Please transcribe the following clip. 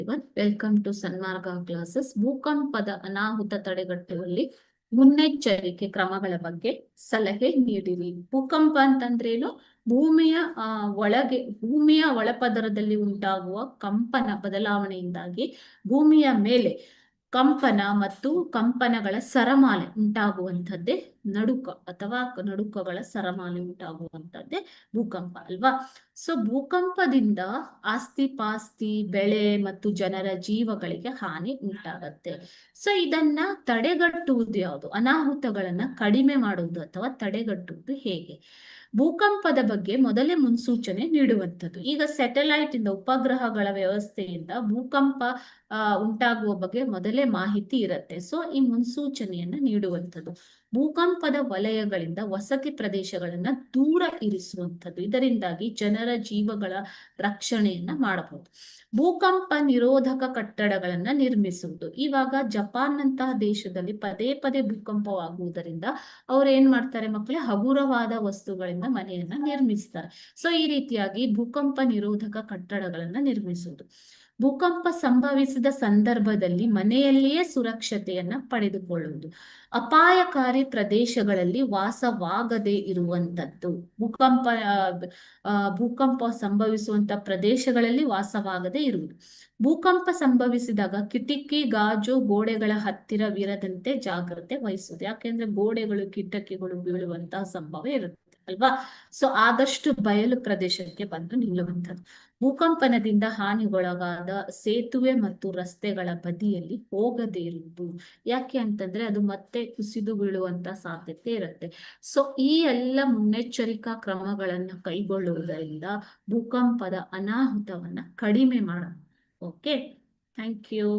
Welcome to Sanmarga classes. ಭೂಕಂಪದ ಅನಾಹುತ ತಡೆಗಟ್ಟುವಲ್ಲಿ ಮುನ್ನೆಚ್ಚರಿಕೆ ಕ್ರಮಗಳ ಬಗ್ಗೆ ಸಲಹೆ ನೀಡಿರಿ. ಭೂಕಂಪ ಅಂತಂದ್ರೇನು? ಭೂಮಿಯ ಭೂಮಿಯ ಒಳಪದರದಲ್ಲಿ ಉಂಟಾಗುವ ಕಂಪನ ಬದಲಾವಣೆಯಿಂದಾಗಿ ಭೂಮಿಯ ಮೇಲೆ ಕಂಪನ ಮತ್ತು ಕಂಪನಗಳ ಸರಮಾಲೆ ಉಂಟಾಗುವಂಥದ್ದೇ ನಡುಕ ಅಥವಾ ನಡುಕಗಳ ಸರಮಾಲೆ ಉಂಟಾಗುವಂಥದ್ದೇ ಭೂಕಂಪ ಅಲ್ವಾ? ಸೊ ಭೂಕಂಪದಿಂದ ಆಸ್ತಿ ಪಾಸ್ತಿ, ಬೆಳೆ ಮತ್ತು ಜನರ ಜೀವಗಳಿಗೆ ಹಾನಿ ಉಂಟಾಗತ್ತೆ. ಸೊ ಇದನ್ನ ತಡೆಗಟ್ಟುವುದು ಯಾವುದು? ಅನಾಹುತಗಳನ್ನ ಕಡಿಮೆ ಮಾಡುವುದು ಅಥವಾ ತಡೆಗಟ್ಟುವುದು ಹೇಗೆ? ಭೂಕಂಪದ ಬಗ್ಗೆ ಮೊದಲೇ ಮುನ್ಸೂಚನೆ ನೀಡುವಂಥದ್ದು. ಈಗ ಸ್ಯಾಟಲೈಟ್ ಇಂದ, ಉಪಗ್ರಹಗಳ ವ್ಯವಸ್ಥೆಯಿಂದ ಭೂಕಂಪ ಉಂಟಾಗುವ ಬಗ್ಗೆ ಮೊದಲೇ ಮಾಹಿತಿ ಇರುತ್ತೆ. ಸೊ ಈ ಮುನ್ಸೂಚನೆಯನ್ನ ನೀಡುವಂಥದ್ದು. ಭೂಕಂಪದ ವಲಯಗಳಿಂದ ವಸತಿ ಪ್ರದೇಶಗಳನ್ನ ದೂರ ಇರಿಸುವಂಥದ್ದು. ಇದರಿಂದಾಗಿ ಜನರ ಜೀವಗಳ ರಕ್ಷಣೆಯನ್ನ ಮಾಡಬಹುದು. ಭೂಕಂಪ ನಿರೋಧಕ ಕಟ್ಟಡಗಳನ್ನ ನಿರ್ಮಿಸುವುದು. ಇವಾಗ ಜಪಾನ್ ನಂತಹ ದೇಶದಲ್ಲಿ ಪದೇ ಪದೇ ಭೂಕಂಪವಾಗುವುದರಿಂದ ಅವ್ರು ಏನ್ ಮಾಡ್ತಾರೆ ಮಕ್ಕಳೇ? ಹಗುರವಾದ ವಸ್ತುಗಳಿಂದ ಮನೆಯನ್ನ ನಿರ್ಮಿಸ್ತಾರೆ. ಸೊ ಈ ರೀತಿಯಾಗಿ ಭೂಕಂಪ ನಿರೋಧಕ ಕಟ್ಟಡಗಳನ್ನ ನಿರ್ಮಿಸುವುದು. ಭೂಕಂಪ ಸಂಭವಿಸಿದ ಸಂದರ್ಭದಲ್ಲಿ ಮನೆಯಲ್ಲಿಯೇ ಸುರಕ್ಷತೆಯನ್ನ ಪಡೆದುಕೊಳ್ಳುವುದು. ಅಪಾಯಕಾರಿ ಪ್ರದೇಶಗಳಲ್ಲಿ ವಾಸವಾಗದೇ ಇರುವಂತದ್ದು. ಭೂಕಂಪ ಸಂಭವಿಸುವಂತ ಪ್ರದೇಶಗಳಲ್ಲಿ ವಾಸವಾಗದೇ ಇರುವುದು. ಭೂಕಂಪ ಸಂಭವಿಸಿದಾಗ ಕಿಟಕಿ, ಗಾಜು, ಗೋಡೆಗಳ ಹತ್ತಿರವಿರದಂತೆ ಜಾಗ್ರತೆ ವಹಿಸುವುದು. ಯಾಕೆಂದ್ರೆ ಗೋಡೆಗಳು, ಕಿಟಕಿಗಳು ಬೀಳುವಂತಹ ಸಂಭವ ಇರುತ್ತೆ ಅಲ್ವಾ? ಸೊ ಆದಷ್ಟು ಬಯಲು ಪ್ರದೇಶಕ್ಕೆ ಬಂದು ನಿಲ್ಲುವಂಥದ್ದು. ಭೂಕಂಪನದಿಂದ ಹಾನಿಗೊಳಗಾದ ಸೇತುವೆ ಮತ್ತು ರಸ್ತೆಗಳ ಬದಿಯಲ್ಲಿ ಹೋಗದೇ ಇರುವುದು. ಯಾಕೆ ಅಂತಂದ್ರೆ ಅದು ಮತ್ತೆ ಕುಸಿದು ಬೀಳುವಂತ ಸಾಧ್ಯತೆ ಇರುತ್ತೆ. ಸೊ ಈ ಎಲ್ಲ ಮುನ್ನೆಚ್ಚರಿಕಾ ಕ್ರಮಗಳನ್ನ ಕೈಗೊಳ್ಳುವುದರಿಂದ ಭೂಕಂಪದ ಅನಾಹುತವನ್ನ ಕಡಿಮೆ ಮಾಡಬಹುದು. Okay, thank you.